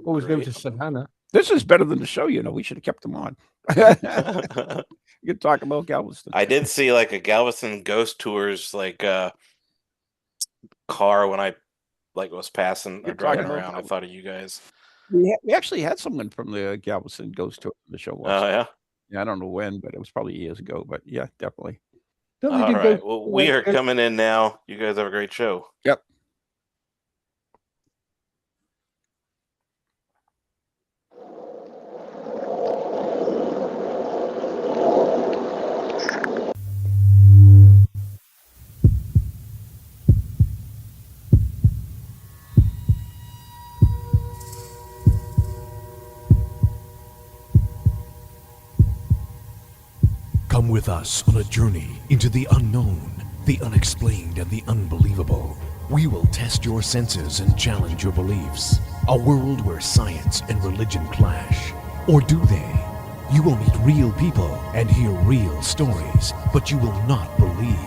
Always go Great. to Savannah. This is better than the show. We should have kept them on. You could talk about Galveston. I did see like a Galveston Ghost Tours car when I was passing You're driving talking about around. I thought of you guys. we actually had someone from the Galveston Ghost Tour on the show once. Oh yeah. Yeah, I don't know when, but it was probably years ago. But yeah, definitely. Don't they All do go? right. Well, we are coming in now. You guys have a great show. Yep. Come with us on a journey into the unknown, the unexplained, and the unbelievable. We will test your senses and challenge your beliefs. A world where science and religion clash. Or do they? You will meet real people and hear real stories, but you will not believe.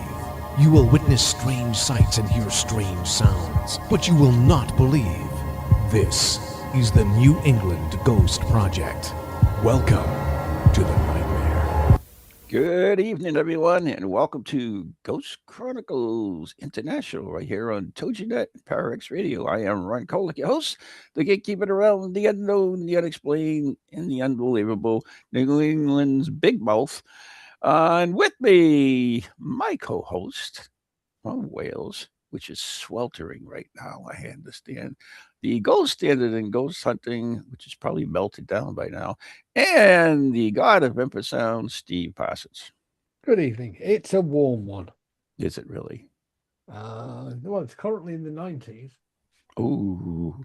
You will witness strange sights and hear strange sounds, but you will not believe. This is the New England Ghost Project. Welcome to the nightmare. Good evening, everyone, and welcome to Ghost Chronicles International right here on TojiNet Parax Radio. I am Ron Kolick, your host, the gatekeeper around the unknown, the unexplained, and the unbelievable, New England's big mouth. And with me, my co-host from Wales, which is sweltering right now, I understand. The gold standard in ghost hunting, which is probably melted down by now, and the god of infrasound, Steve Parsons. Good evening. It's a warm one. Is it really? Well, it's currently in the 90s, Oh,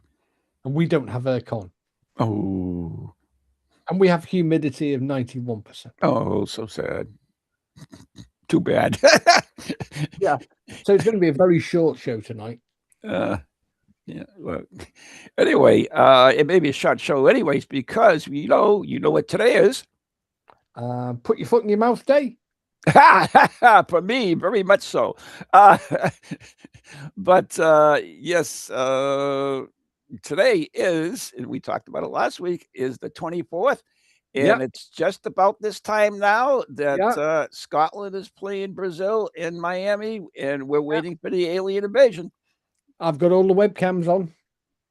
and we don't have aircon, oh, and we have humidity of 91%. oh, so sad. Too bad. Yeah, so it's going to be a very short show tonight. uh, yeah. Well, anyway, it may be a short show, anyways, because you know what today is. Put your foot in your mouth day. For me, very much so. Uh, but yes, today is, and we talked about it last week, is the 24th. And Yep. it's just about this time now that Yep. Scotland is playing Brazil in Miami, and we're waiting for the alien invasion. I've got all the webcams on.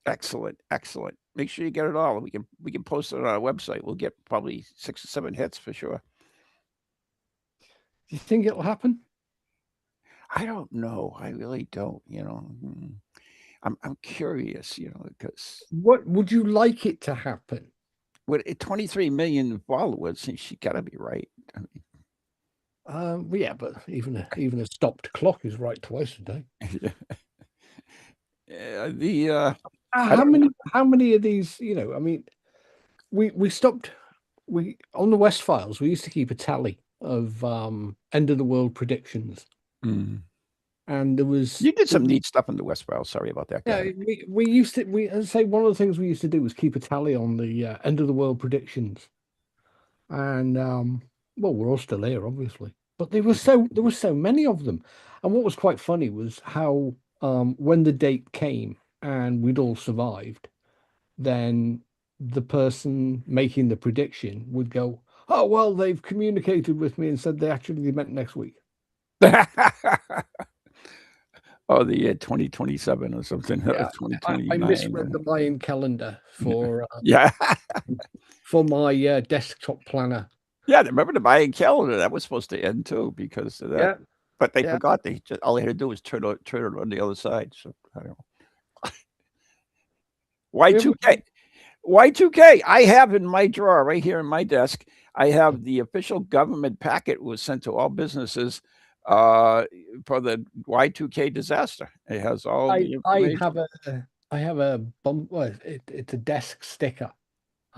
Excellent, excellent. Make sure you get it all. We can post it on our website. We'll get probably 6 or 7 hits for sure. Do you think it'll happen? I don't know. I really don't. I'm curious. Because What would you like it to happen? with 23 million followers, she got to be right. I Well, yeah, but even a stopped clock is right twice a day. mean, the How many of these? I mean, we stopped. We on the West Files. We used to keep a tally of end of the world predictions, mm. and there was You did some neat stuff in the West Files. Sorry about that, Yeah, guy. we used to as I say one of the things we used to do was keep a tally on the end of the world predictions, and well, we're all still here, obviously, but there were so many of them, and what was quite funny was how when the date came and we'd all survived, then the person making the prediction would go, "Oh well, they've communicated with me and said they actually meant next week." Oh, the year 2027 or something. Yeah, I 2029. misread the Mayan calendar Yeah. for my desktop planner. Yeah, remember the Mayan calendar? That was supposed to end too because of that. Yeah, But they yeah. forgot. All they had to do was turn it on the other side. So I don't know. Y2K. Y2K. I have in my drawer right here in my desk. I have the official government packet was sent to all businesses for the Y2K disaster. It has all the I information. have a bump. Well, it's a desk sticker.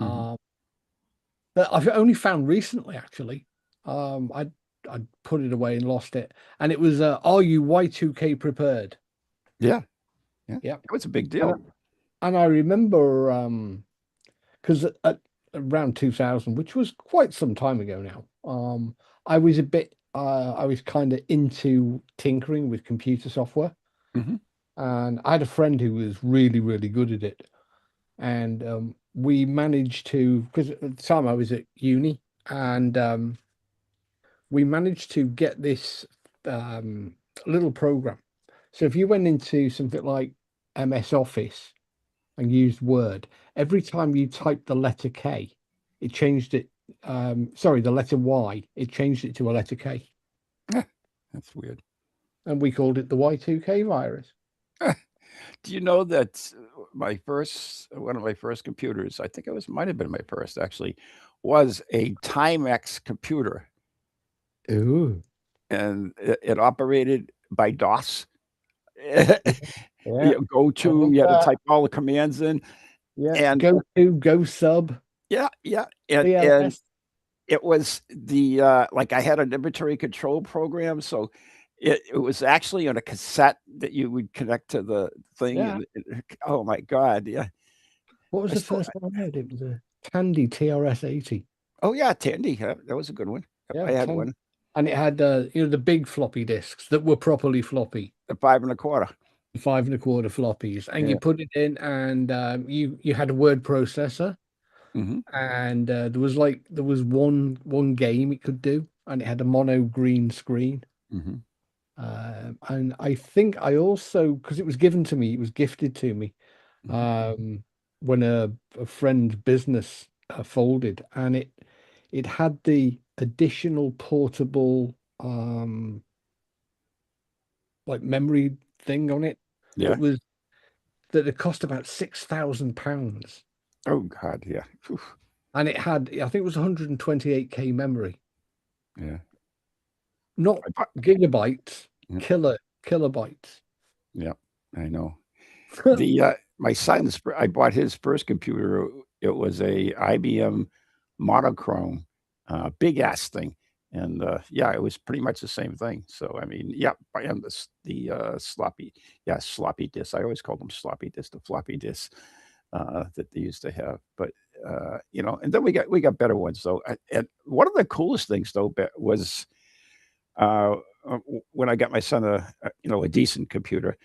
Mhm. That I've only found recently. Actually, I put it away and lost it, and it was "Are you Y2K prepared?" Yeah. Yeah. Yeah, It was a big and deal. I remember because at around 2000, which was quite some time ago now, I was a bit. I was kind of into tinkering with computer software, Mhm. and I had a friend who was really, really good at it. and we managed to, because at the time I was at uni, and we managed to get this little program. So if you went into something like MS Office and used Word, every time you typed the letter K, it changed it. Sorry, the letter Y, it changed it to a letter K, That's weird. and we called it the Y2K virus. Do you know that one of my first computers, I think might have been my first actually, was a Timex computer, Ooh, and it operated by DOS. yeah. Go I to, remember you had to that. type all the commands in, Yeah. and Go to, go sub, yeah, and CLS. it was like I had an inventory control program, so it was actually on a cassette that you would connect to the thing, Yeah. and oh my god, yeah. What was I the still first one I had? It was a Tandy TRS-80. Oh yeah, Tandy, yeah, that was a good one. Yeah, I had 10. one, And it had the big floppy disks that were properly floppy, the 5 and a quarter. 5 1/4 floppies, and Yeah. you put it in, and you had a word processor, Mhm, and there was one game it could do, and it had a mono green screen. mhm, And I think I also, because it was given to me, it was gifted to me mhm. when a friend's business folded, and it had the additional portable like memory thing on it that Yeah. was that it cost about £6,000, Oh god, yeah. Phew, and it had, I think it was 128K memory, yeah. not I bought gigabytes, yeah, kilobytes. yeah, I know. My son's I bought his first computer, it was a IBM monochrome, big ass thing, and, yeah, it was pretty much the same thing, so, I mean, yeah, and sloppy disk, I always called them sloppy disk, the floppy disk, that they used to have, but, and then we got better ones, though, and one of the coolest things, though, was, uh, when I got my son a decent computer,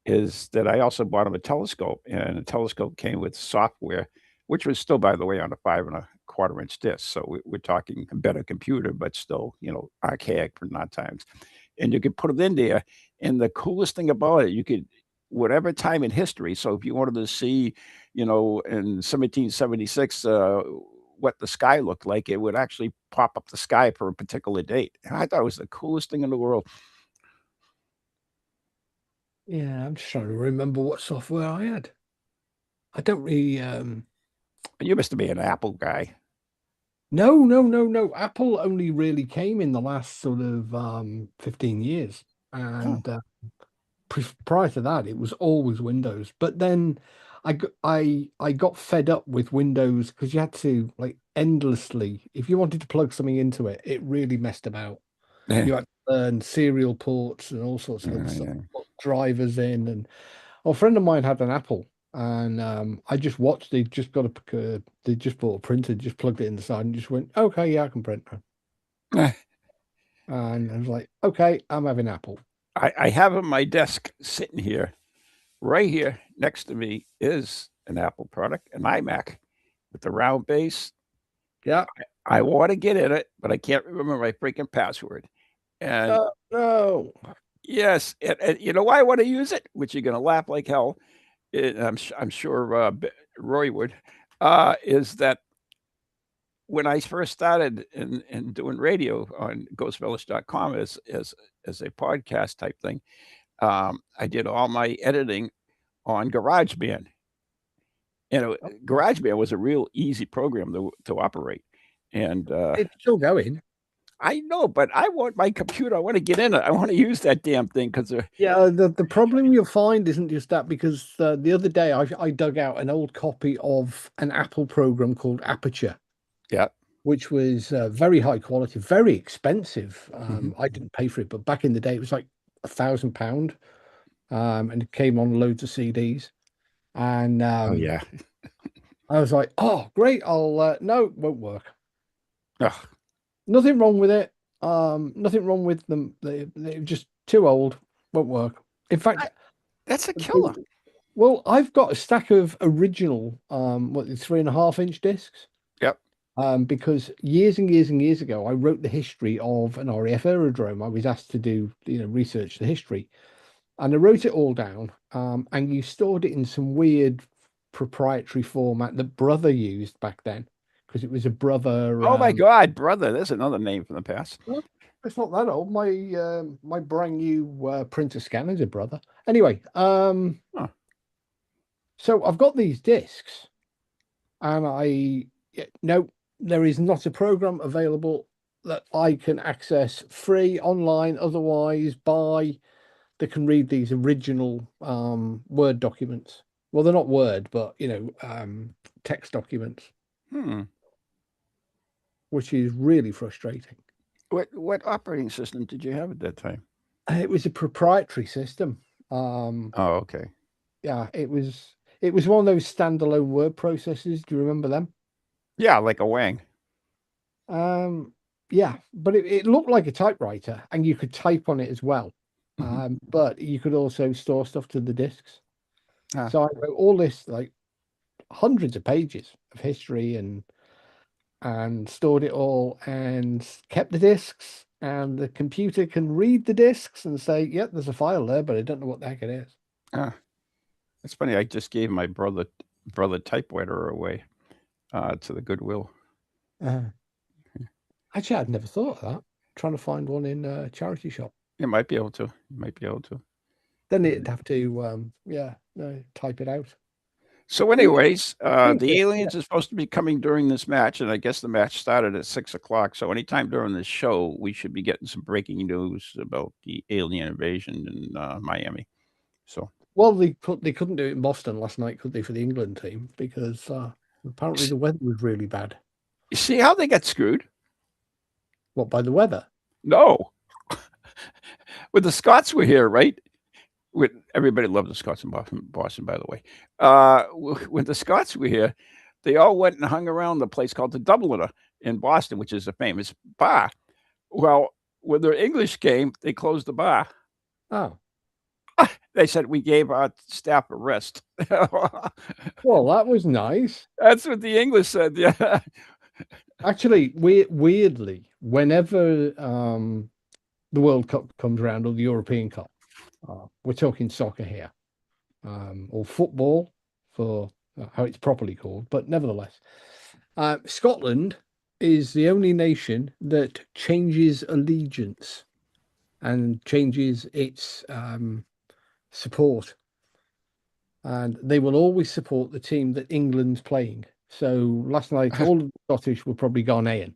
is that I also bought him a telescope, and the telescope came with software, which was still, by the way, on a 5 1/4 inch disc. So we're talking a better computer, but still, archaic for not times. And you could put it in there. And the coolest thing about it, you could, whatever time in history. So if you wanted to see, in 1776, what the sky looked like, it would actually pop up the sky for a particular date. And I thought it was the coolest thing in the world. Yeah, I'm just trying to remember what software I had. I don't really You must have been an Apple guy. no. Apple only really came in the last sort of 15 years. Huh. And prior to that, it was always Windows. But then I got fed up with Windows because you had to like endlessly, if you wanted to plug something into it, it really messed about. Yeah. You had to learn serial ports and all sorts of other stuff, Yeah. put drivers in. And a friend of mine had an Apple, and I just watched. They just bought a printer, just plugged it in the side, and just went, "Okay, yeah, I can print now." And I was like, "Okay, I'm having Apple." I have on my desk sitting here, right here next to me is an Apple product, an iMac with the round base. Yeah. I want to get in it, but I can't remember my freaking password. And No. yes, and you know why I want to use it, which you're going to laugh like hell. I'm sure Roy would. Is that when I first started in doing radio on ghostvillage.com as a podcast type thing, I did all my editing on GarageBand, and GarageBand was a real easy program to operate. And It's still going. I know, but I want my computer. I want to get in it. I want to use that damn thing because Yeah, the problem you'll find isn't just that, because the other day I dug out an old copy of an Apple program called Aperture, yeah, which was very high quality, very expensive. mhm. I didn't pay for it, but back in the day it was like £1,000, and it came on loads of CDs. And Oh yeah, I was like, "Oh, great! I'll no, it won't work. Ugh. Nothing wrong with it. Nothing wrong with them. They're just too old. Won't work. In fact, That's a killer. Well, I've got a stack of original, 3.5-inch discs. Yep. Because years and years and years ago, I wrote the history of an RAF aerodrome. I was asked to do, research the history, and I wrote it all down. And you stored it in some weird proprietary format that Brother used back then, because it was a Brother. Oh my God, brother! There's another name from the past. Well, it's not that old. My brand new printer scanner is a Brother. Anyway, Huh. so I've got these discs, and no, there is not a program available that I can access free online, otherwise buy, that can read these original Word documents. Well, they're not Word, but text documents, Hmm. which is really frustrating. What operating system did you have at that time? It was a proprietary system. Oh, okay. Yeah, it was one of those standalone word processors. Do you remember them? Yeah, like a Wang. Yeah, but it looked like a typewriter, and you could type on it as well. But you could also store stuff to the discs. Ah. So I wrote all this, like hundreds of pages of history, and stored it all and kept the discs. And the computer can read the discs and say, "Yep, there's a file there, but I don't know what the heck it is." Ah. It's funny. I just gave my brother typewriter away to the Goodwill. Actually, I'd never thought of that. Trying to find one in a charity shop. You might be able to. You might be able to. Then it'd have to, type it out. So, anyways, Thank the you. aliens are supposed to be coming during this match, and I guess the match started at 6 o'clock. So, anytime during this show, we should be getting some breaking news about the alien invasion in Miami. So, Well, they couldn't do it in Boston last night, could they, for the England team? Because apparently the weather was really bad. you see how they got screwed? What, by the weather? No. When the Scots were here, right? Everybody loved the Scots in Boston, by the way. When the Scots were here, they all went and hung around the place called the Dubliner in Boston, which is a famous bar. Well, when the English came, they closed the bar. Oh, They said we gave our staff a rest. well, that was nice. That's what the English said. Yeah. Actually, weirdly, whenever the World Cup comes around, or the European Cup, we're talking soccer here, or football for how it's properly called, but nevertheless, Scotland is the only nation that changes allegiance and changes its support, and they will always support the team that England's playing. So last night, all of the Scottish were probably Ghanaian,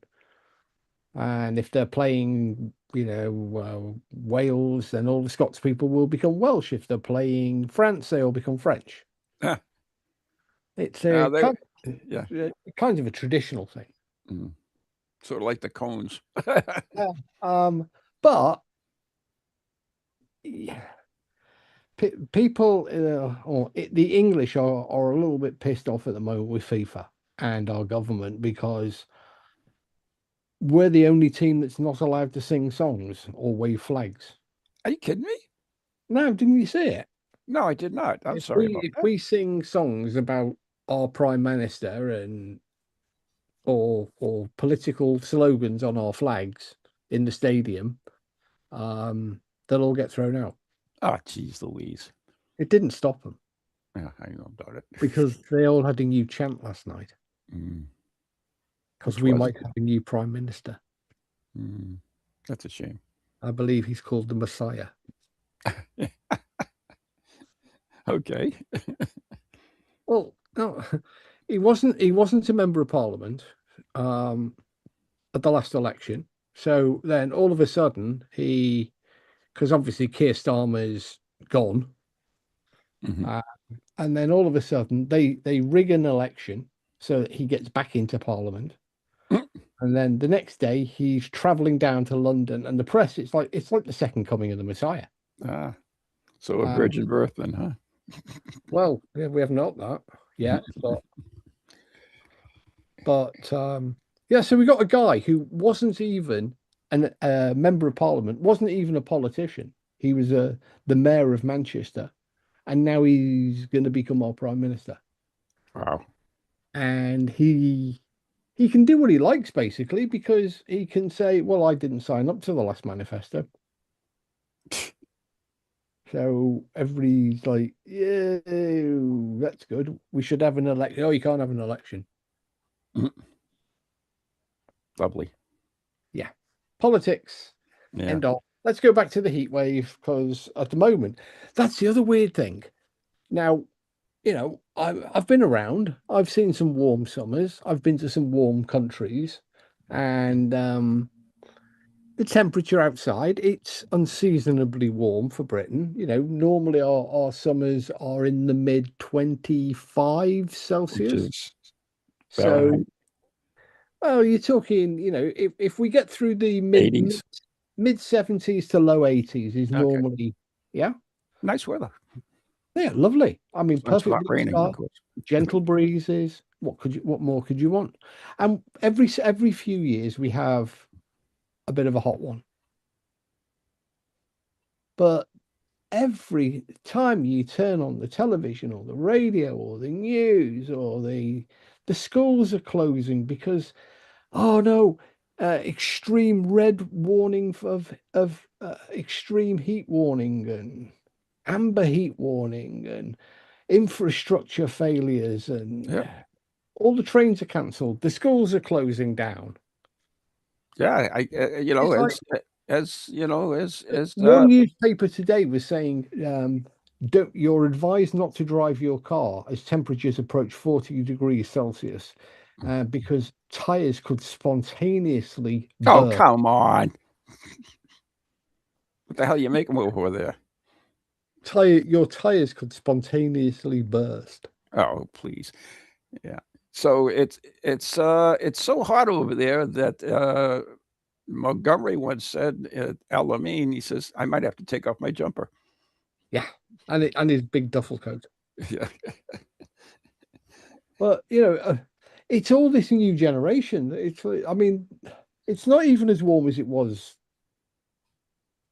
and if they're playing, Wales, then all the Scots people will become Welsh. If they're playing France, they all become French. Huh. It's Yeah. kind of a traditional thing. Mm. Sort of like the cones. But yeah, people, the English are a little bit pissed off at the moment with FIFA and our government, because we're the only team that's not allowed to sing songs or wave flags. Are you kidding me? No, didn't you see it? No, I did not. I'm If sorry we, about if that. we sing songs about our prime minister or political slogans on our flags in the stadium, they'll all get thrown out. Oh, geez, Louise. It didn't stop them, Yeah, I know about it. because they all had a new chant last night, because Which we was might have a new prime minister. That's a shame. I believe he's called the Messiah. Okay. Well, no, he wasn't a member of parliament at the last election. So then all of a sudden because obviously Keir Starmer's gone, and then all of a sudden they rig an election so that he gets back into parliament. And then the next day he's traveling down to London, and the press, it's like the second coming of the Messiah. So a virgin birth then, huh? Well, yeah, we haven't got that yet, but yeah. So we got a guy who wasn't even a member of parliament, wasn't even a politician. He was the mayor of Manchester, and now he's going to become our prime minister. Wow. And he can do what he likes, basically, because he can say, well, I didn't sign up to the last manifesto. So everybody's like, yeah, that's good. We should have an election. Oh, you can't have an election. Lovely. Yeah. Politics. Yeah. End of. Let's go back to the heat wave, because at the moment, that's the other weird thing. Now, you know, I've been around. I've seen some warm summers. I've been to some warm countries, and the temperature outside, it's unseasonably warm for Britain. You know, normally our summers are in the mid 25 Celsius. Which is So, Fahrenheit. well, you're talking, you know, if we get through the 80s. mid 70s to low 80s is Okay. normally, yeah. Nice weather. Yeah, lovely. I mean, It's not perfect blue raining, sky, of course. gentle breezes. What more could you want? And every few years we have a bit of a hot one. But every time you turn on the television or the radio or the news or the schools are closing because, oh no, extreme red warning of extreme heat warning and amber heat warning and infrastructure failures, and Yeah. all the trains are cancelled. The schools are closing down. Yeah. You know, It's like as you know, as one newspaper today was saying, you're advised not to drive your car as temperatures approach 40 degrees Celsius, because tires could spontaneously oh, burst. come on. What the hell are you making over there? Your tires could spontaneously burst. Oh, please. Yeah. So it's so hot over there that Montgomery once said at Alameen, he says, I might have to take off my jumper. Yeah, and his big duffel coat. Yeah. But you know, it's all this new generation. I mean, it's not even as warm as it was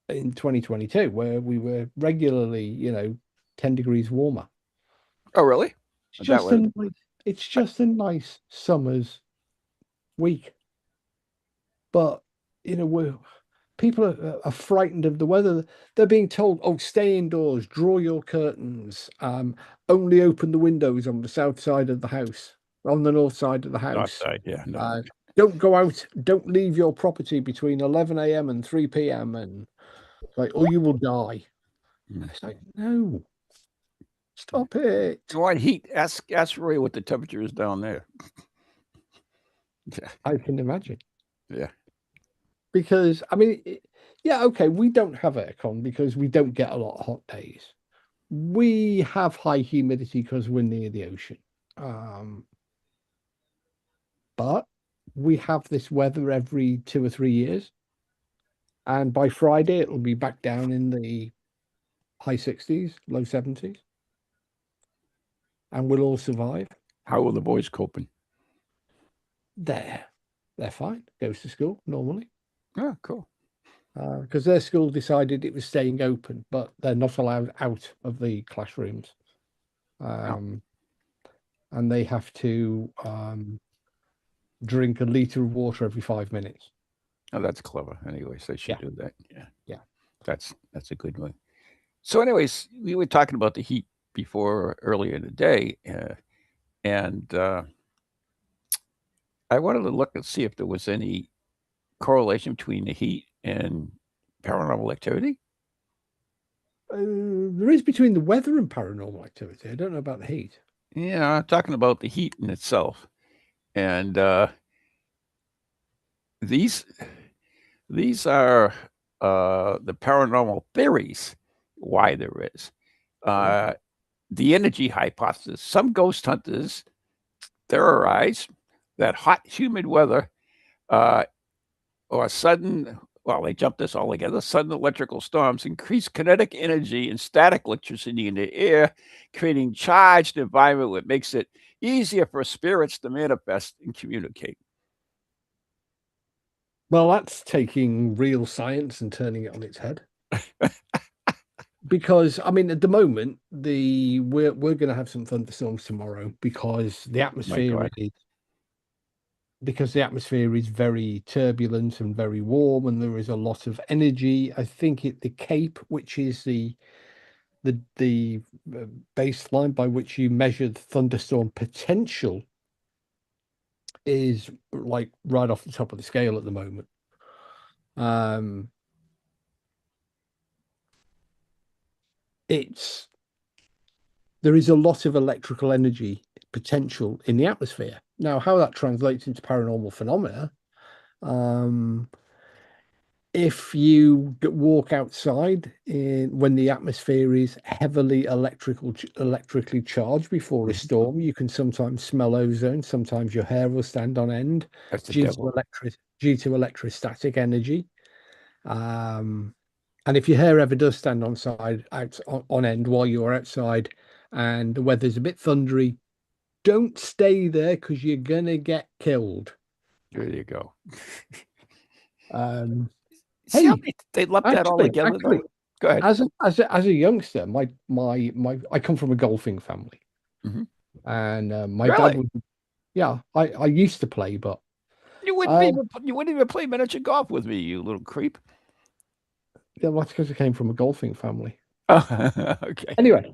in 2022, where we were regularly, you know, 10 degrees warmer. Oh, really? It's just it's just a nice summer's week. But you know, people are frightened of the weather. They're being told, "Oh, stay indoors, draw your curtains, only open the windows on the south side of the house, on the north side of the house. Outside, yeah. No. Don't go out. Don't leave your property between 11 a.m. and 3 p.m. And like, or you will die." It's like, no, stop it. You want heat? Ask Roy what the temperature is down there. Yeah. I can imagine. Yeah. Because I mean, yeah, okay, we don't have aircon because we don't get a lot of hot days. We have high humidity because we're near the ocean. But we have this weather every 2 or 3 years. And by Friday, it'll be back down in the high 60s, low 70s. And we'll all survive. How are the boys coping? They're fine. Goes to school normally. Oh, cool. Because their school decided it was staying open, but they're not allowed out of the classrooms. And they have to drink a liter of water every 5 minutes. Oh, that's clever. Anyways, they should do that. Yeah. Yeah. That's a good one. So anyways, we were talking about the heat before earlier in the day. And I wanted to look and see if there was any correlation between the heat and paranormal activity. There is between the weather and paranormal activity. I don't know about the heat. Yeah, I'm talking about the heat in itself. And these are the paranormal theories why there is. The energy hypothesis. Some ghost hunters theorize that hot, humid weather or sudden, well, they jump this all together, sudden electrical storms increase kinetic energy and static electricity in the air, creating charged environment that makes it easier for spirits to manifest and communicate. Well, that's taking real science and turning it on its head. because I mean, at the moment, we're going to have some thunderstorms tomorrow because the My atmosphere God. is very turbulent and very warm, and there is a lot of energy. I think the Cape, which is the baseline by which you measure the thunderstorm potential, is like right off the top of the scale at the moment. It's There is a lot of electrical energy potential in the atmosphere. Now, how that translates into paranormal phenomena, if you walk outside when the atmosphere is heavily electrically charged before a storm, you can sometimes smell ozone. Sometimes your hair will stand on end That's the due devil. to electrostatic energy. And if your hair ever does stand on end while you're outside and the weather's a bit thundery, don't stay there because you're gonna get killed. There you go. See how Hey, they lump that all together, actually, though? Go ahead. as a youngster, I come from a golfing family, Mhm. and my dad Really? was, yeah, I used to play, but You wouldn't even play miniature golf with me, you little creep. yeah, that's because I came from a golfing family. Oh, okay. Anyway,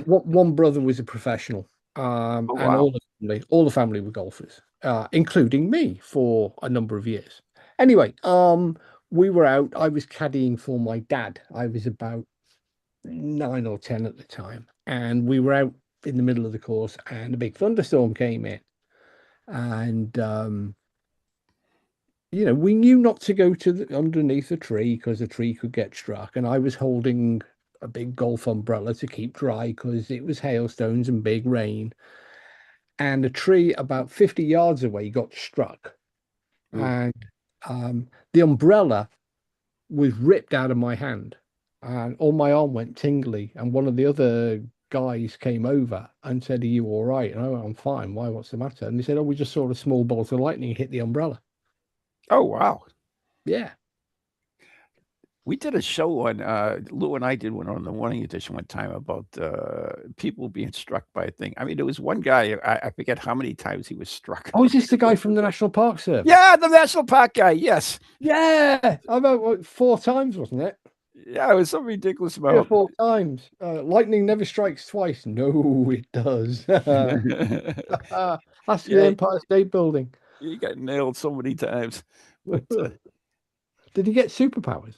one brother was a professional, Oh, and wow. all the family were golfers, including me for a number of years. Anyway, we were out. I was caddying for my dad. I was about 9 or 10 at the time, and we were out in the middle of the course, and a big thunderstorm came in, and we knew not to go underneath a tree because a tree could get struck, and I was holding a big golf umbrella to keep dry because it was hailstones and big rain. And a tree about 50 yards away got struck, Ooh. and the umbrella was ripped out of my hand, and all my arm went tingly. And one of the other guys came over and said, "Are you all right?" And I went, "I'm fine. Why? What's the matter?" And they said, "Oh, we just saw a small bolt of lightning hit the umbrella." Oh, wow. Yeah. We did a show on Lou and I did one on the Morning Edition one time about people being struck by a thing. I mean, there was one guy, I forget how many times he was struck. Oh, is this the guy from the National Park Service? Yeah, the National Park guy. Yes. Yeah. About 4 times, wasn't it? Yeah, it was some ridiculous 3 or amount. 4 times. Lightning never strikes twice. No, it does. That's the Yeah, Empire State Building. he got nailed so many times. But Did he get superpowers?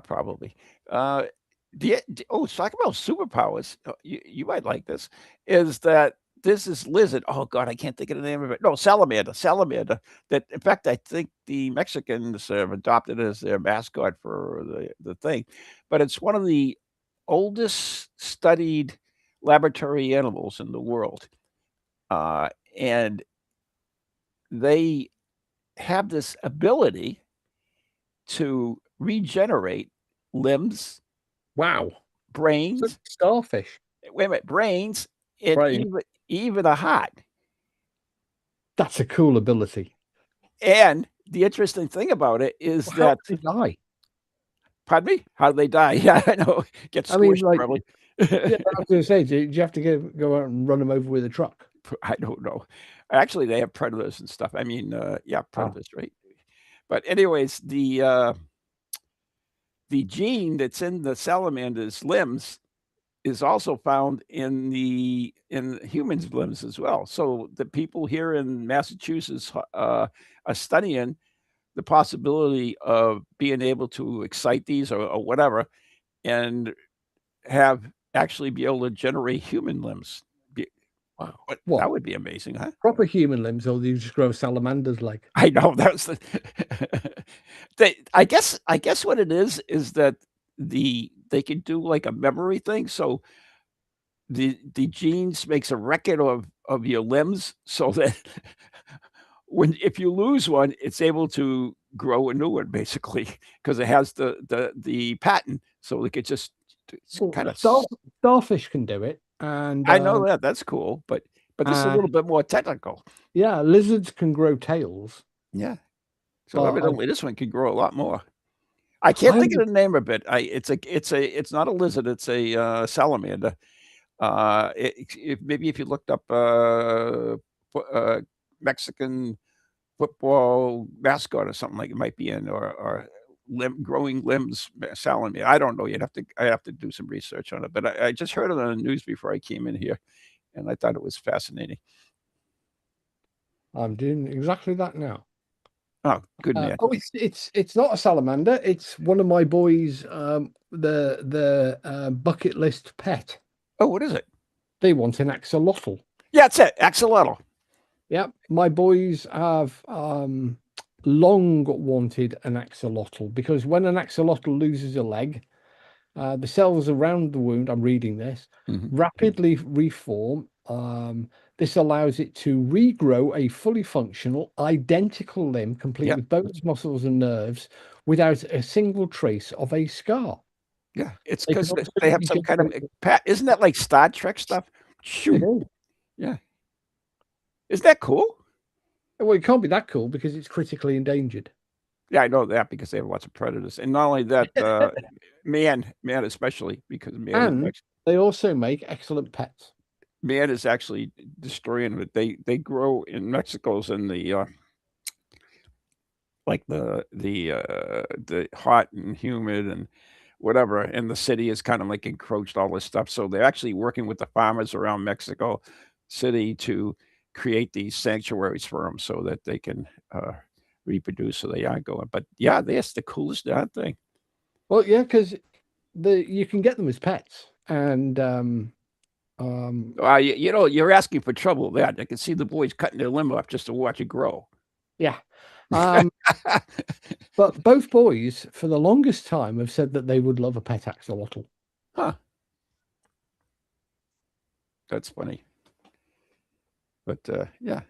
probably. Talk about superpowers. You might like this. Is that this is lizard? Oh God, I can't think of the name of it. No, salamander. Salamander. That in fact, I think the Mexicans have adopted as their mascot for the thing. But it's one of the oldest studied laboratory animals in the world, and they have this ability to regenerate limbs, Wow. brains. Starfish. Wait a minute, brains, and Brain. even a heart. That's a cool ability. And the interesting thing about it is How that, did they die? pardon me, how do they die? Yeah, I know, get I mean, squished like, probably. yeah, I was going to say, do you have to go out and run them over with a truck? I don't know. Actually, they have predators and stuff. I mean, yeah, predators, right? But anyways, the gene that's in the salamander's limbs is also found in humans' limbs as well. So the people here in Massachusetts are studying the possibility of being able to excite these or whatever, and actually be able to generate human limbs. Wow. But What? that would be amazing, huh? Proper human limbs, or do you just grow salamander's leg? I know that's the. I guess what it is that they can do like a memory thing. So the genes makes a record of your limbs, so that if you lose one, it's able to grow a new one basically because it has the pattern, so it could just Well, kind of. starfish can do it, and I know that that's cool, but this is a little bit more technical. yeah, lizards can grow tails. Yeah. So But evidently this one can grow a lot more. I can't think I'm- of the name of it. It's not a lizard. It's a salamander. Maybe if you looked up Mexican football mascot or something like it might be in, or growing limbs salamander. I don't know. I have to do some research on it. But I just heard it on the news before I came in here, and I thought it was fascinating. I'm doing exactly that now. Oh, good man. It's not a salamander. It's one of my boys' the bucket list pet. Oh, what is it? They want an axolotl. Yeah, it's it. Axolotl. Yeah, my boys have long wanted an axolotl because when an axolotl loses a leg, the cells around the wound, I'm reading this, rapidly reform. This allows it to regrow a fully functional, identical limb, complete with bones, muscles, and nerves, without a single trace of a scar. Yeah, it's They can because also they have be some kind of generated- isn't that like Star Trek stuff? It Shoot. is. Yeah. Isn't that cool? Well, it can't be that cool because it's critically endangered. Yeah, I know that because they have lots of predators. And not only that, man especially because And they also make excellent pets. man is actually destroying it. They grow in Mexico's in the like the hot and humid and whatever, and the city is kind of like encroached all this stuff. So they're actually working with the farmers around Mexico City to create these sanctuaries for them so that they can reproduce. So they are going. But yeah, that's the coolest darn thing. Well, yeah, because you can get them as pets, and you know, you're asking for trouble there. I can see the boys cutting their limb off just to watch it grow. yeah. But both boys, for the longest time, have said that they would love a pet axolotl. Huh. That's funny. But yeah,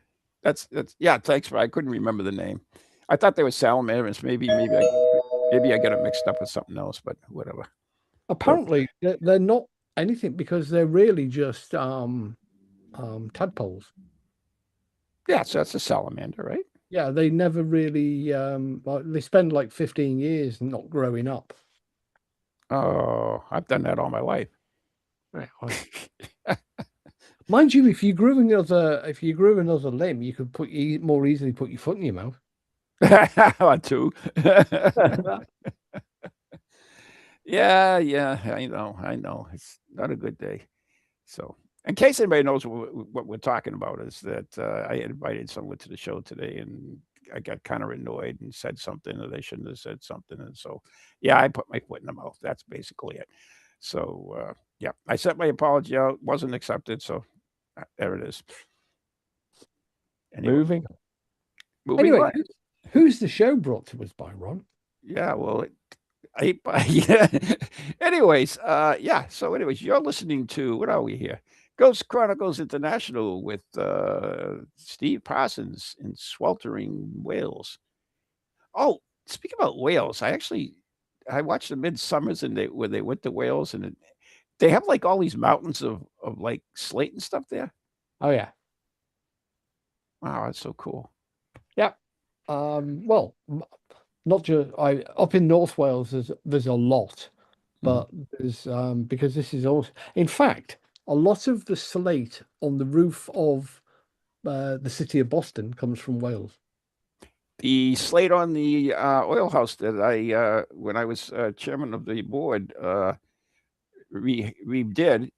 that's yeah. Thanks, I couldn't remember the name. I thought they were salamanders. Maybe I got it mixed up with something else. But whatever. Apparently, they're not anything because they're really just tadpoles. Yeah, so that's a salamander, right? Yeah, they never really they spend like 15 years not growing up. Oh, I've done that all my life. Right. Mind you, if you grew another limb, you could more easily put your foot in your mouth. Or two. Yeah, I know. It's not a good day. So, in case anybody knows what we're talking about, is that I invited someone to the show today, and I got kind of annoyed and said something that I shouldn't have said something, and so yeah, I put my foot in the mouth. That's basically it. So yeah, I sent my apology out, wasn't accepted, so there it is. Moving Moving on. Who's the show brought to us by, Ron? Yeah, well, yeah. Anyways, yeah. So, anyways, you're listening to what are we here? Ghost Chronicles International with Steve Parsons in sweltering Wales. Oh, speaking about Wales, I watched the Midsummers where they went to Wales, and they have like all these mountains of like slate and stuff there. Oh yeah. Wow, that's so cool. Yeah. Well, not just up in North Wales. There's a lot, but there's because this is also, in fact, a lot of the slate on the roof of the city of Boston comes from Wales. The slate on the oil house that I when I was chairman of the board redid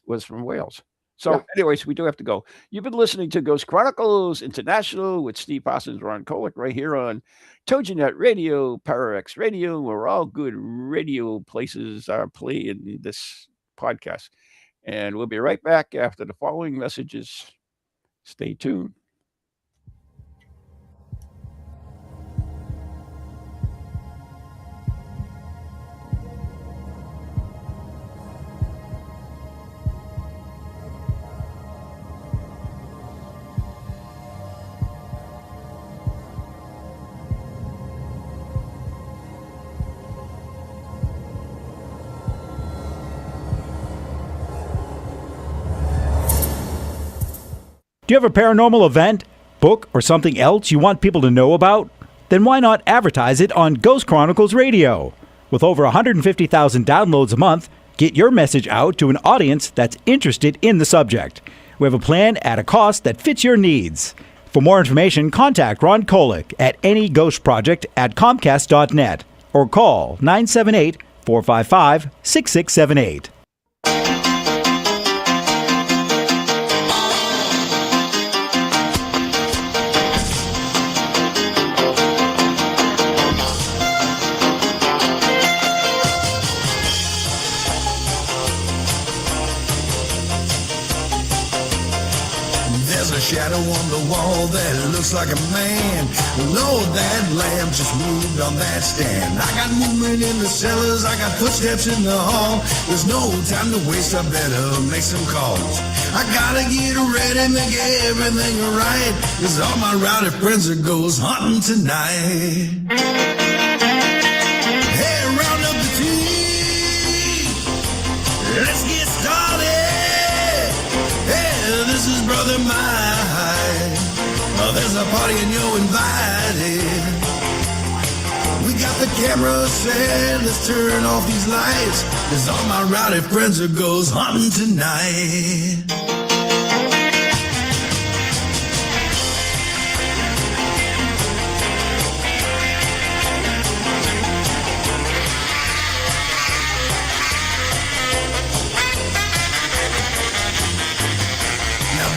was from Wales. So, Yeah. anyways, we do have to go. You've been listening to Ghost Chronicles International with Steve Parsons, Ron Kolick, right here on TogiNet Radio, PowerX Radio, where all good radio places are playing this podcast. And we'll be right back after the following messages. Stay tuned. Do you have a paranormal event, book, or something else you want people to know about? Then why not advertise it on Ghost Chronicles Radio? With over 150,000 downloads a month, get your message out to an audience that's interested in the subject. We have a plan at a cost that fits your needs. For more information, contact Ron Kolick at anyghostproject@comcast.net or call 978-455-6678. Shadow on the wall that looks like a man. Lord, that lamp just moved on that stand. I got movement in the cellars, I got footsteps in the hall. There's no time to waste, I better make some calls. I gotta get ready, make everything right, 'cause all my rowdy friends are ghost hunting tonight. Hey, round up the team, let's get started. Hey, this is Brother Mike. There's a party and you're invited. We got the camera set, let's turn off these lights, 'cause all my rowdy friends are ghost hunting tonight.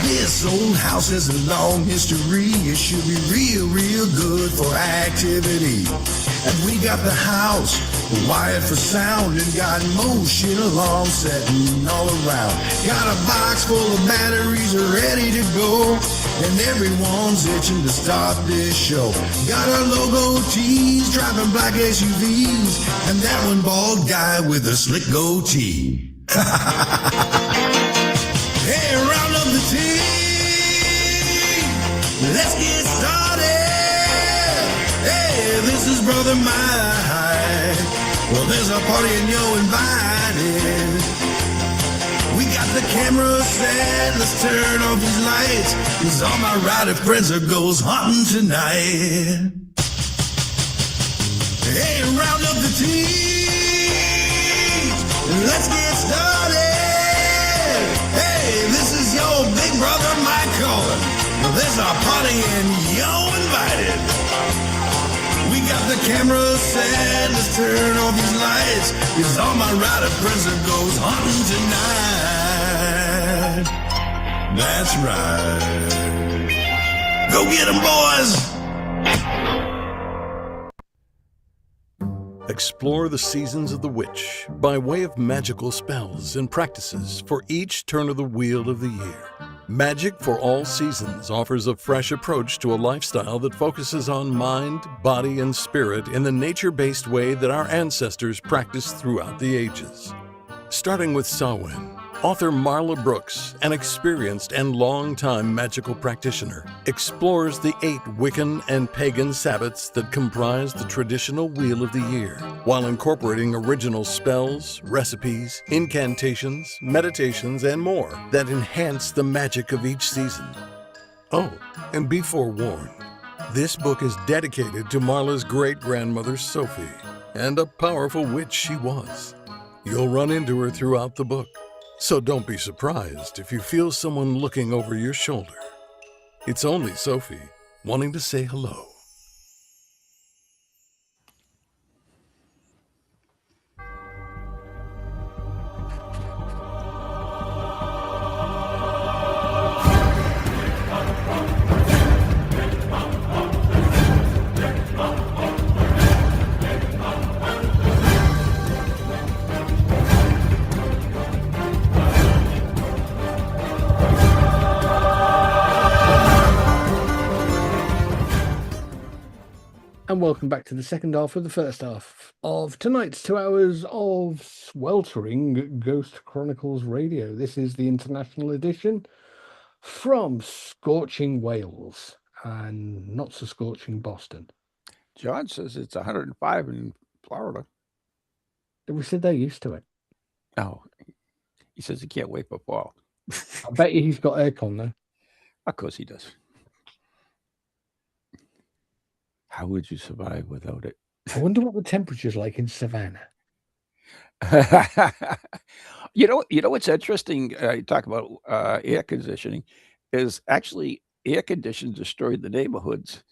This old house has a long history. It should be real, real good for activity. And we got the house wired for sound and got motion alarm setting all around. Got a box full of batteries ready to go, and everyone's itching to start this show. Got our logo tees, driving black SUVs, and that one bald guy with a slick goatee. Hey, round up the team. Let's get started. Hey, this is Brother Mike. Well, there's a party and you're invited. We got the camera set, let's turn off these lights, 'cause all my rowdy friends are ghost hunting tonight. Hey, round up the team. Let's get started. Hey, this is your big brother Mike calling. Well, there's a party and you're invited. We got the camera set, let's turn off these lights, 'cause all my rowdy friends are ghost hunting tonight. That's right. Go get 'em, boys! Explore the seasons of the witch by way of magical spells and practices for each turn of the wheel of the year. Magic for All Seasons offers a fresh approach to a lifestyle that focuses on mind, body, and spirit in the nature-based way that our ancestors practiced throughout the ages. Starting with Samhain, author Marla Brooks, an experienced and long-time magical practitioner, explores the 8 Wiccan and pagan Sabbats that comprise the traditional Wheel of the Year, while incorporating original spells, recipes, incantations, meditations, and more that enhance the magic of each season. Oh, and be forewarned, this book is dedicated to Marla's great-grandmother Sophie, and a powerful witch she was. You'll run into her throughout the book. So don't be surprised if you feel someone looking over your shoulder. It's only Sophie, wanting to say hello. And welcome back to the second half of the first half of tonight's 2 hours of sweltering Ghost Chronicles Radio. This is the international edition from scorching Wales and not so scorching Boston. John says it's 105 in Florida. We said they're used to it. Oh, he says he can't wait for fall. I bet you he's got aircon though. Of course he does. How would you survive without it? I wonder what the temperature's like in Savannah. You know what's interesting? You talk about air conditioning, is actually air conditioning destroyed the neighborhoods.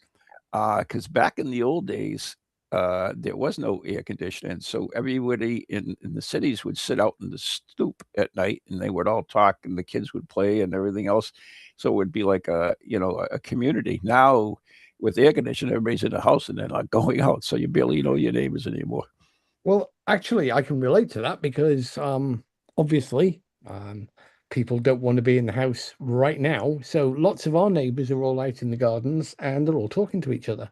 Because back in the old days, there was no air conditioning, so everybody in the cities would sit out in the stoop at night, and they would all talk, and the kids would play and everything else. So it would be like a community. Now with air conditioning, everybody's in the house and they're not going out, so you barely know your neighbors anymore. Well, actually, I can relate to that because obviously people don't want to be in the house right now. So lots of our neighbors are all out in the gardens and they're all talking to each other.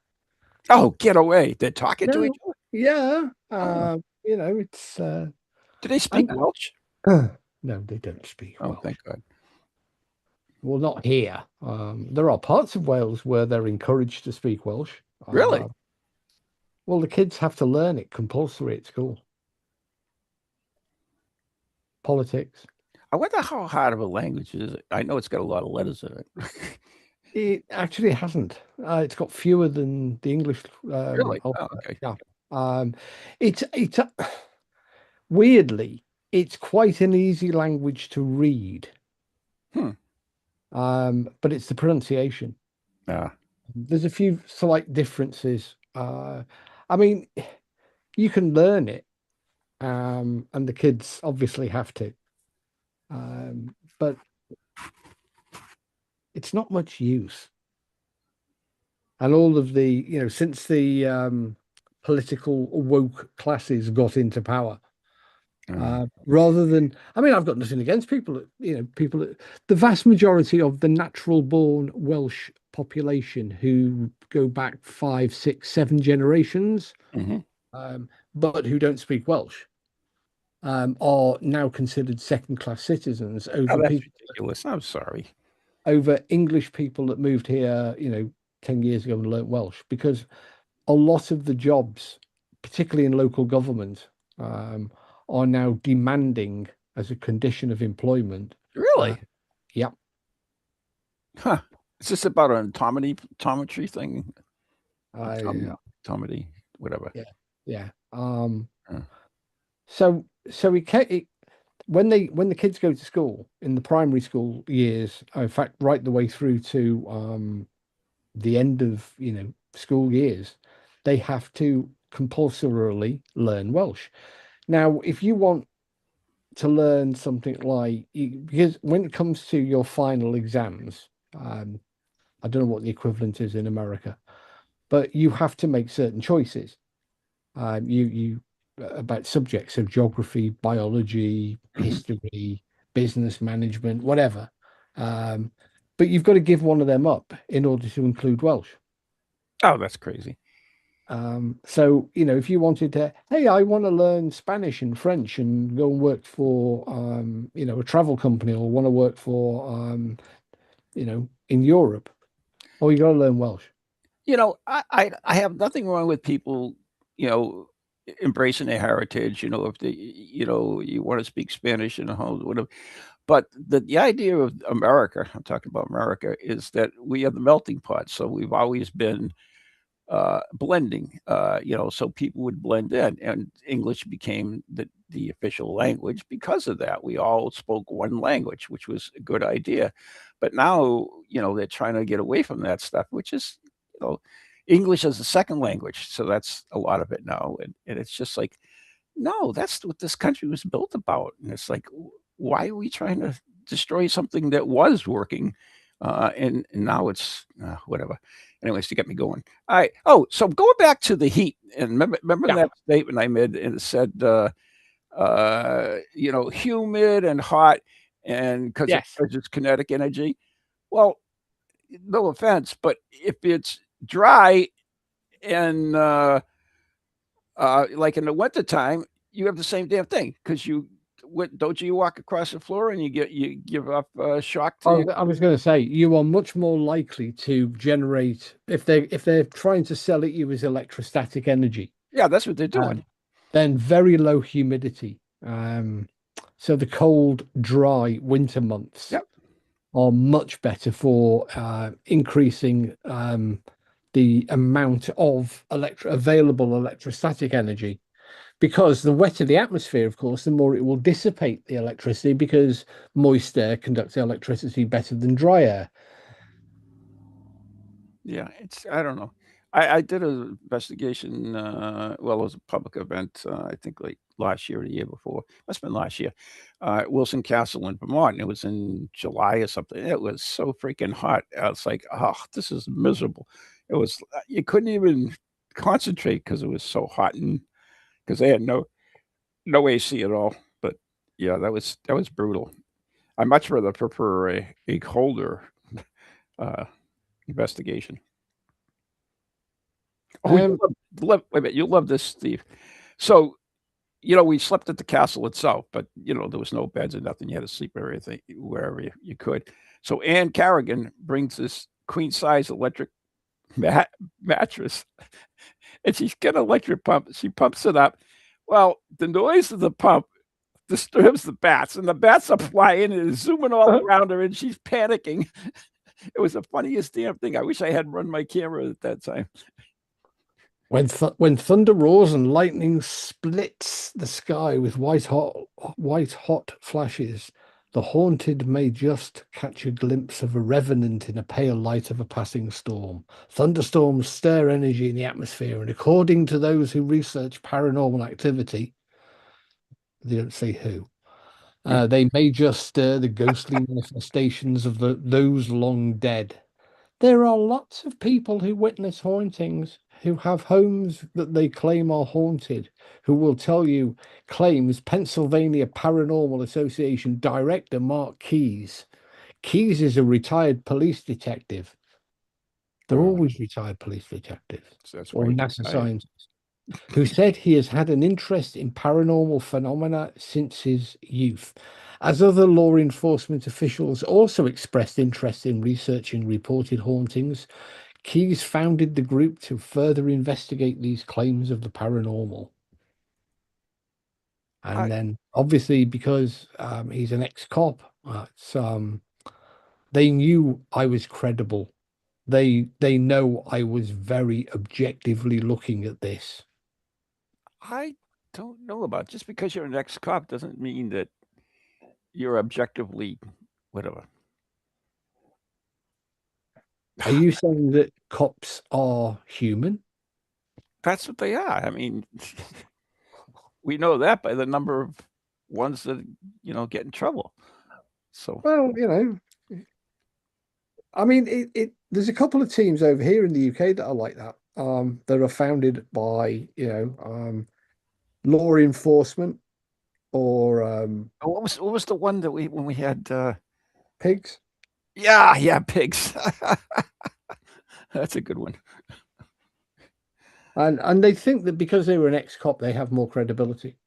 Oh, get away! They're talking to No, each other. yeah, Oh. it's Do they speak and Welsh? no, they don't speak Oh, Welsh. thank God. Well, not here. There are parts of Wales where they're encouraged to speak Welsh. Really? Well, the kids have to learn it compulsory at school. Politics. I wonder how hard of a language is it. I know it's got a lot of letters in it. It actually hasn't. It's got fewer than the English. Really? Oh, Alphabet. okay. Yeah. It's weirdly, it's quite an easy language to read. Hmm. But it's the pronunciation. Yeah. There's a few slight differences. I mean, you can learn it, and the kids obviously have to. But it's not much use. And all of the, since the political woke classes got into power, rather than, I mean, I've got nothing against people the vast majority of the natural born Welsh population who go back 5, 6, 7 generations, Mhm. But who don't speak Welsh, are now considered second-class citizens Oh, over that's people, ridiculous. I'm sorry. over English people that moved here, 10 years ago and learnt Welsh, because a lot of the jobs, particularly in local government, are now demanding as a condition of employment. Really? Yeah. Huh. Is this about an optometry thing? I, Optometry, whatever. yeah. Yeah. Huh. So when the kids go to school in the primary school years, in fact, right the way through to the end of school years, they have to compulsorily learn Welsh. Now, if you want to learn something like, because when it comes to your final exams, I don't know what the equivalent is in America, but you have to make certain choices. You about subjects, so geography, biology, history, business management, whatever. But you've got to give one of them up in order to include Welsh. Oh, that's crazy. So, if you wanted to, hey, I want to learn Spanish and French and go and work for, a travel company, or want to work for, in Europe, oh, you got to learn Welsh. I have nothing wrong with people, embracing their heritage. If they, you want to speak Spanish and whatever. But the idea of America, I'm talking about America, is that we are the melting pot. So we've always been blending, so people would blend in, and English became the official language because of that. We all spoke one language, which was a good idea. But now, they're trying to get away from that stuff, which is, English as a second language. So that's a lot of it now. And it's just like, no, that's what this country was built about. And it's like, why are we trying to destroy something that was working? And now it's whatever. Anyways, to get me going. All right. Oh, so going back to the heat, and remember Yeah. that statement I made, and it said, humid and hot, and because Yes. it's kinetic energy. Well, no offense, but if it's dry and like in the wintertime, you have the same damn thing because don't you walk across the floor and you give off shock to I was going to say you are much more likely to generate if they're trying to sell it you as electrostatic energy. Yeah, that's what they're doing. Then very low humidity. So the cold, dry winter months Yep. are much better for increasing the amount of available electrostatic energy. Because the wetter the atmosphere, of course, the more it will dissipate the electricity, because moist air conducts electricity better than dry air. Yeah, I don't know. I did an investigation. Well, it was a public event. I think like last year or the year before. Must have been last year. At Wilson Castle in Vermont. And it was in July or something. It was so freaking hot. I was like, oh, this is miserable. It was. You couldn't even concentrate because it was so hot, and because they had no AC at all. But yeah, that was brutal. I much rather prefer a colder uh, investigation. Oh, Um, wait a minute, you'll love this, Steve. So, we slept at the castle itself, but there was no beds or nothing. You had to sleep wherever you could. So Ann Carrigan brings this queen size electric mattress, and she's got an electric pump. She pumps it up. Well, the noise of the pump disturbs the bats, and the bats are flying and zooming all around her, and she's panicking. It was the funniest damn thing. I wish I had run my camera at that time. when thunder roars and lightning splits the sky with white hot flashes, the haunted may just catch a glimpse of a revenant in a pale light of a passing storm. Thunderstorms stir energy in the atmosphere, and according to those who research paranormal activity, they don't say who, they may just stir the ghostly manifestations of those long dead. There are lots of people who witness hauntings, who have homes that they claim are haunted, who will tell you, claims Pennsylvania Paranormal Association director Mark Keyes. Keyes is a retired police detective. They're always retired police detectives, That's or why NASA scientists, who said he has had an interest in paranormal phenomena since his youth. As other law enforcement officials also expressed interest in researching reported hauntings, Keyes founded the group to further investigate these claims of the paranormal. And then, obviously, because he's an ex-cop, they knew I was credible. They know I was very objectively looking at this. I don't know about just because you're an ex-cop doesn't mean that you're objectively whatever. Are you saying that cops are human? That's what they are. I mean, we know that by the number of ones that get in trouble. So Well, I mean, there's a couple of teams over here in the UK that are like that. That are founded by law enforcement or what was the one that when we had pigs. yeah, pigs. That's a good one. And they think that because they were an ex-cop, they have more credibility.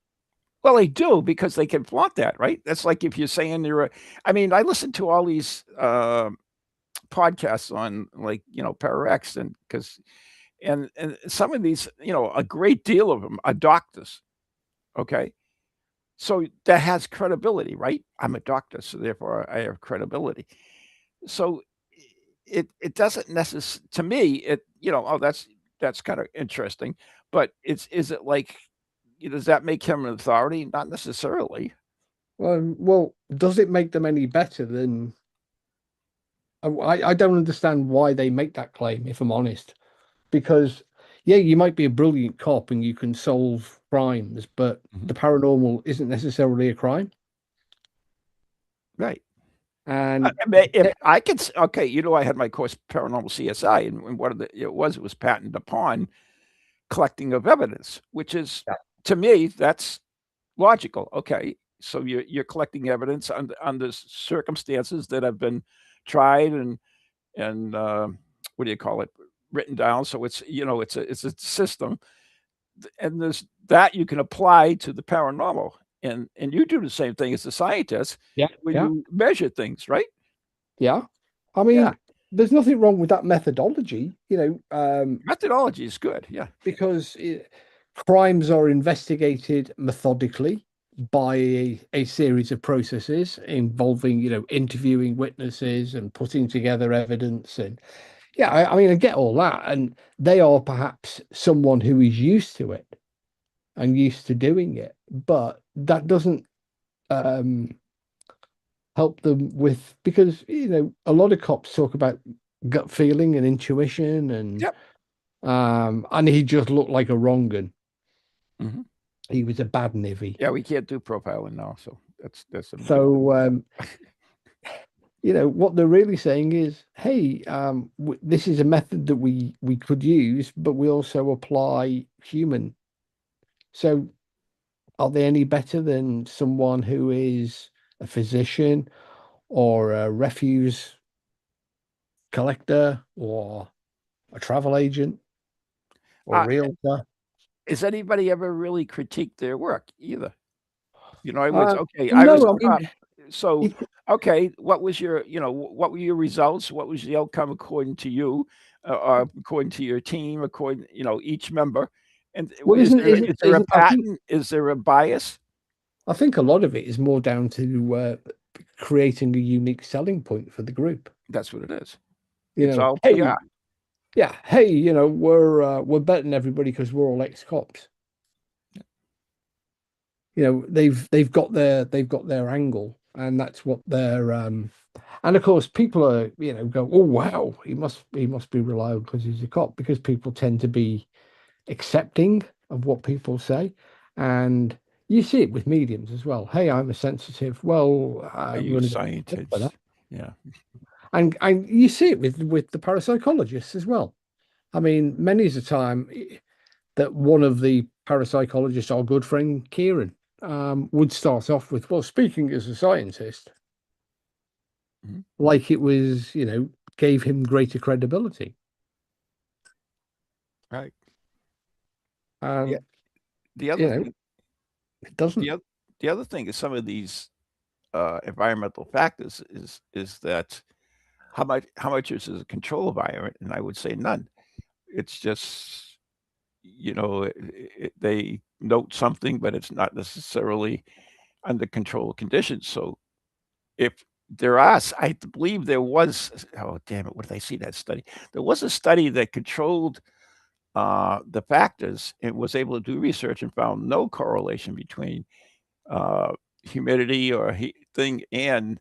Well, they do because they can flaunt that, right? That's like if you're saying I mean, I listen to all these podcasts on like Pararex and some of these a great deal of them are doctors. Okay, so that has credibility, right? I'm a doctor, so therefore I have credibility. So it doesn't necessarily to me that's kind of interesting, but is it like does that make him an authority? Not necessarily. Well, does it make them any better than? I don't understand why they make that claim, if I'm honest. Because, yeah, you might be a brilliant cop and you can solve crimes, but the paranormal isn't necessarily a crime. Right. And I could okay, I had my course paranormal CSI, and what it was patent upon collecting of evidence, which is to me that's logical. Okay, so you're collecting evidence under circumstances that have been tried and what do you call it, written down. So it's it's a system, and there's that you can apply to the paranormal, and you do the same thing as a scientist. When you measure things, right? Yeah, I mean, there's nothing wrong with that methodology. Methodology is good. Yeah, because crimes are investigated methodically by a series of processes involving interviewing witnesses and putting together evidence, and Yeah, I mean, I get all that, and they are perhaps someone who is used to it and used to doing it, but that doesn't um, help them with because a lot of cops talk about gut feeling and intuition, Yep. and he just looked like a wrong 'un. Mhm. He was a bad nivvy. Yeah, we can't do profiling now, so that's a big. So what they're really saying is, hey, this is a method that we could use, but we also apply human. So are they any better than someone who is a physician or a refuse collector or a travel agent or a Uh, realtor? has anybody ever really critiqued their work either? I was Uh, okay. I was no, I mean, so it, okay. What was your, what were your results? What was the outcome according to you, according to your team, according, each member? And well, is isn't there isn't is there a isn't pattern? Is there a bias? I think a lot of it is more down to creating a unique selling point for the group. That's what it is. It's all Hey, PR. yeah, hey, we're better than everybody because we're all ex-cops. They've got their angle, and that's what they're and of course people are go, oh wow, he must be reliable because he's a cop, because people tend to be accepting of what people say. And you see it with mediums as well. Hey, I'm a sensitive. Well, Are I'm you going to get picked for that. scientists? Yeah. And you see it with the parapsychologists as well. I mean, many is the time that one of the parapsychologists, our good friend Kieran, would start off with, well, speaking as a scientist, Mhm. like it was, gave him greater credibility. Right. Yeah. And, The other you know, thing, it the doesn't. other, the other thing is some of these environmental factors is that how much is a control environment, and I would say none. It's just they note something, but it's not necessarily under control conditions. So if there are, I believe there was. Oh damn it! What did I see that study? There was a study that controlled the factors and was able to do research and found no correlation between uh, humidity or heat thing and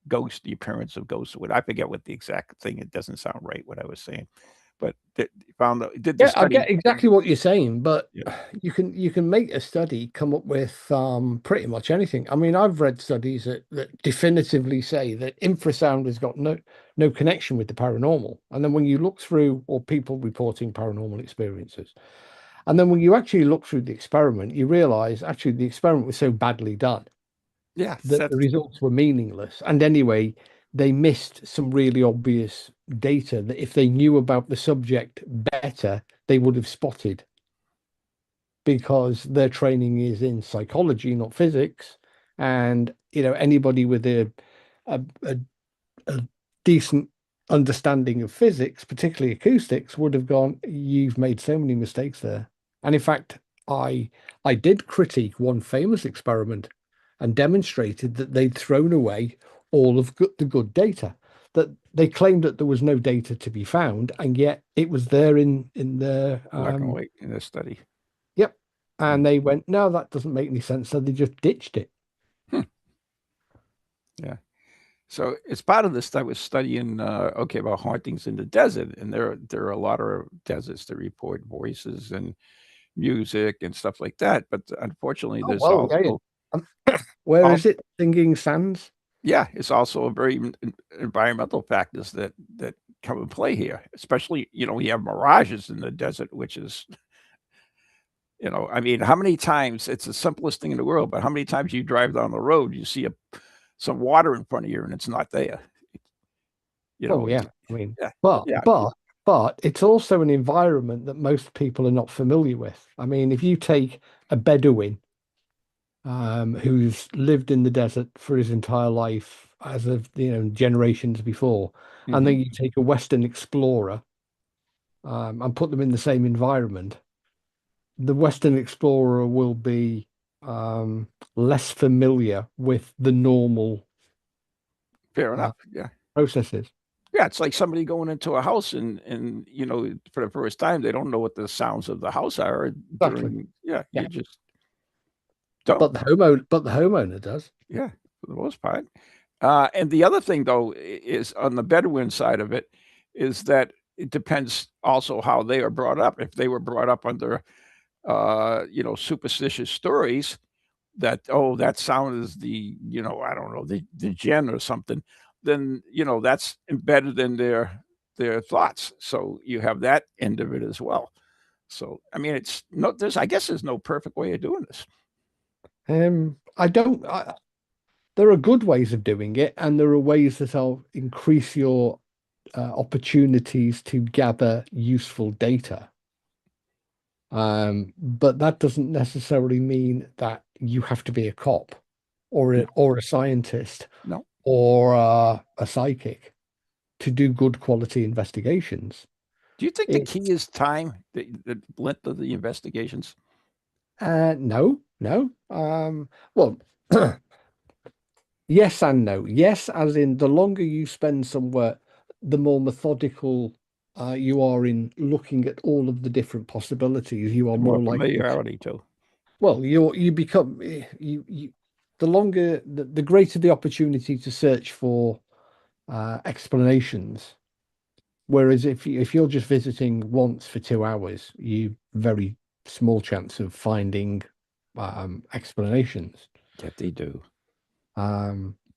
ghost, the appearance of ghosts. What I forget what the exact thing. It doesn't sound right what I was saying, but found did the Yeah, I study. get exactly what you're saying, but Yeah. you can make a study come up with pretty much anything. I mean, I've read studies that definitively say that infrasound has got no connection with the paranormal. And then when you look through, or people reporting paranormal experiences, and then when you actually look through the experiment, you realize actually the experiment was so badly done Yeah, that the results were meaningless. And anyway, they missed some really obvious data that if they knew about the subject better, they would have spotted, because their training is in psychology, not physics. And anybody with a, a, a decent understanding of physics, particularly acoustics, would have gone, you've made so many mistakes there. And in fact, I did critique one famous experiment and demonstrated that they'd thrown away all of the good data. That they claimed that there was no data to be found, and yet it was there in their black and white in this study. yep. And they went, no, that doesn't make any sense. So they just ditched it. Yeah. So as part of this, I was studying about hauntings in the desert, and there are a lot of deserts that report voices and music and stuff like that. But unfortunately, Oh there's well, yeah. also Where is also it? Singing Sands. yeah, it's also a very environmental factors that come in play here. Especially, we have mirages in the desert, which is, I mean, how many times it's the simplest thing in the world, but how many times you drive down the road, you see some water in front of you and it's not there. Oh It's yeah. I mean, yeah, but yeah, but but it's also an environment that most people are not familiar with. I mean, if you take a Bedouin who's lived in the desert for his entire life, as of generations before, and mhm, then you take a Western explorer and put them in the same environment, the Western explorer will be less familiar with the normal fair uh, enough. Yeah, processes. Yeah, it's like somebody going into a house and for the first time they don't know what the sounds of the house are Exactly. during. Yeah, Yeah. you just don't. But the homeowner does. Yeah, for the most part. And the other thing, though, is on the Bedouin side of it, is that it depends also how they are brought up. If they were brought up under, superstitious stories that, oh, that sound is I don't know, the jinn or something, then that's embedded in their thoughts. So you have that end of it as well. So I mean, it's no, I guess there's no perfect way of doing this. I don't. There are good ways of doing it, and there are ways that'll increase your opportunities to gather useful data. But that doesn't necessarily mean that you have to be a cop or a scientist No. or a psychic to do good quality investigations. Do you think the key It's is time, the length of the investigations? no. Well, yes and no. Yes, as in the longer you spend somewhere, the more methodical you are in looking at all of the different possibilities. You are The more more likely to, familiarity too. well, you become you the longer the greater the opportunity to search for explanations. Whereas if you're just visiting once for 2 hours, you very small chance of finding explanations. Yeah, they do.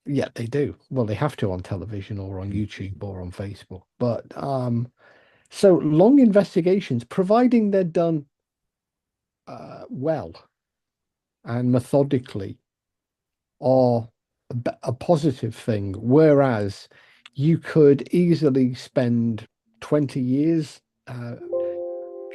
Yeah, they do. Well, they have to on television or on YouTube or on Facebook. But so long investigations, providing they're done well and methodically, are a positive thing. Whereas you could easily spend 20 years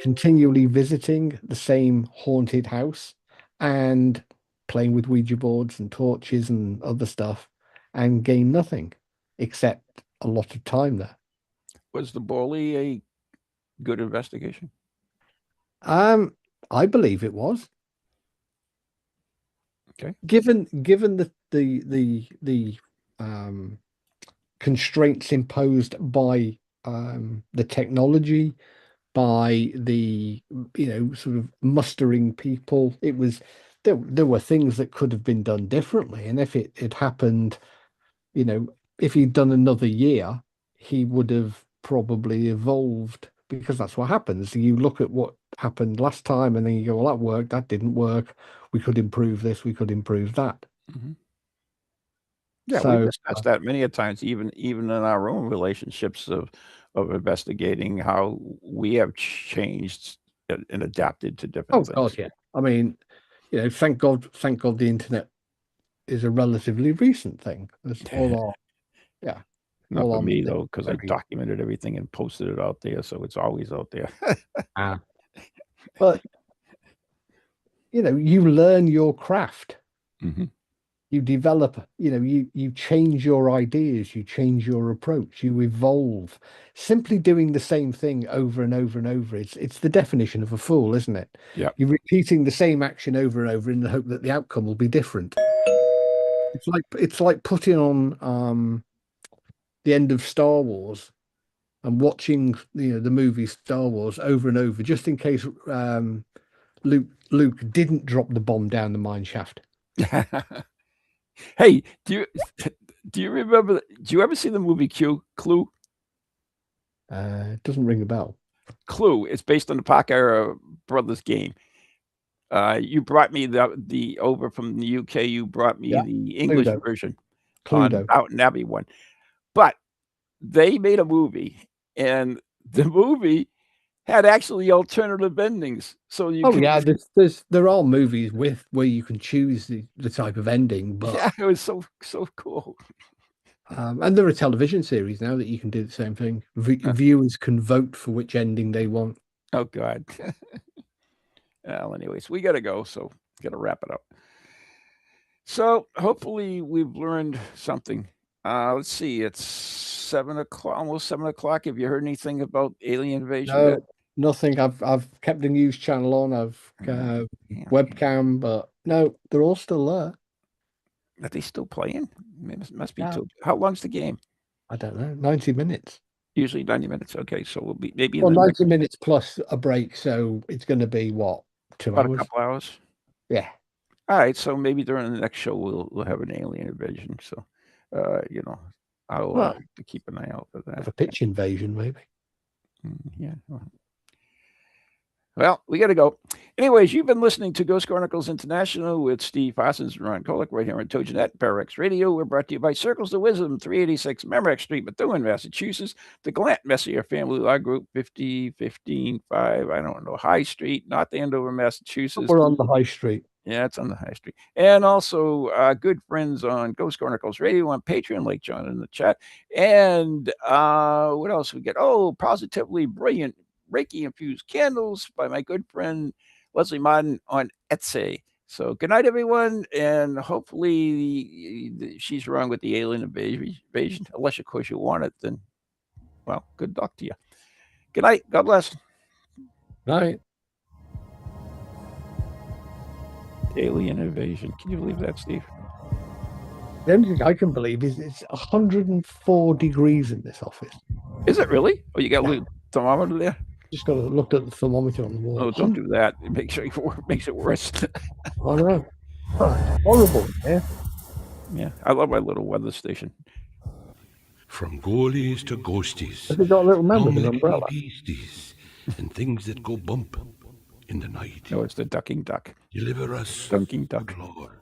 continually visiting the same haunted house and playing with Ouija boards and torches and other stuff and gain nothing except a lot of time there. Was the Borley a good investigation? I believe it was. Okay. Given the constraints imposed by the technology, by the sort of mustering people, it was there were things that could have been done differently. And if it had happened, if he'd done another year, he would have probably evolved, because that's what happens. You look at what happened last time and then you go, well, that worked, that didn't work. We could improve this, we could improve that. Mm-hmm. Yeah, we've So discussed that many a times, even in our own relationships of investigating how we have changed and adapted to different things. God, yeah. I mean, thank God the internet is a relatively recent thing. That's all yeah. Not all for our me mistakes though, because I very- documented everything and posted it out there, so it's always out there. But you learn your craft. Mm-hmm. You develop, you change your ideas, you change your approach, you evolve. Simply doing the same thing over and over and over, it's the definition of a fool, isn't it? Yeah. You're repeating the same action over and over in the hope that the outcome will be different. It's like putting on the end of Star Wars and watching the movie Star Wars over and over, just in case Luke didn't drop the bomb down the mine shaft. Hey, do you remember? Do you ever see the movie Clue? It doesn't ring a bell. Clue. It's based on the Parker Brothers game. You brought me the over from the UK. You brought me the English Cluedo. version Cluedo. on Downton Abbey one, but they made a movie, and the movie had actually alternative endings. So you can, yeah, there are movies where you can choose the type of ending, but yeah, it was so cool. and there are television series now that you can do the same thing. Viewers can vote for which ending they want. Oh God. Well, anyways, we gotta go, so gotta wrap it up. So hopefully we've learned something. Let's see, it's 7:00, almost 7:00. Have you heard anything about alien invasion No, yet? nothing. I've kept the news channel on. I've webcam, but no, they're all still there. Are they still playing? It must be Yeah. How long's the game? I don't know, 90 minutes. Usually 90 minutes. Okay, so we'll be maybe in Well, the next 90 minutes plus a break, so it's going to be what, 2 about a hours? couple hours. Yeah. All right, so maybe during the next show we'll have an alien invasion. So, I'll Well, to keep an eye out for that. Have a pitch invasion, maybe. Yeah. Well, we got to go. Anyways, you've been listening to Ghost Chronicles International with Steve Hossens and Ron Kolick right here on TogiNet, Pararex Radio. We're brought to you by Circles of Wisdom, 386 Merrimack Street, Methuen, Massachusetts. The Glant Messier Family Law Group, 505, I don't know, High Street, North Andover, Massachusetts. We're on the high street. Yeah, it's on the high street. And also good friends on Ghost Chronicles Radio on Patreon, like John in the chat. And what else we get? Oh, Positively Brilliant Reiki Infused Candles by my good friend Leslie Martin on Etsy. So good night, everyone. And hopefully she's wrong with the alien invasion. Unless, of course, you want it, then, well, good luck to you. Good night. God bless. Night. Alien invasion. Can you believe that, Steve? The only thing I can believe is it's 104 degrees in this office. Is it really? Oh, you got a little thermometer there? Just got to look at the thermometer on the wall. Oh, don't do that. It makes it worse. I know. Oh, it's horrible. Yeah. Yeah, I love my little weather station. From goalies to ghosties. Has it got a little man with an How many umbrella? beasties and things that go bump in the night. No, it's the ducking duck. Deliver us, Dunking duck. good Lord.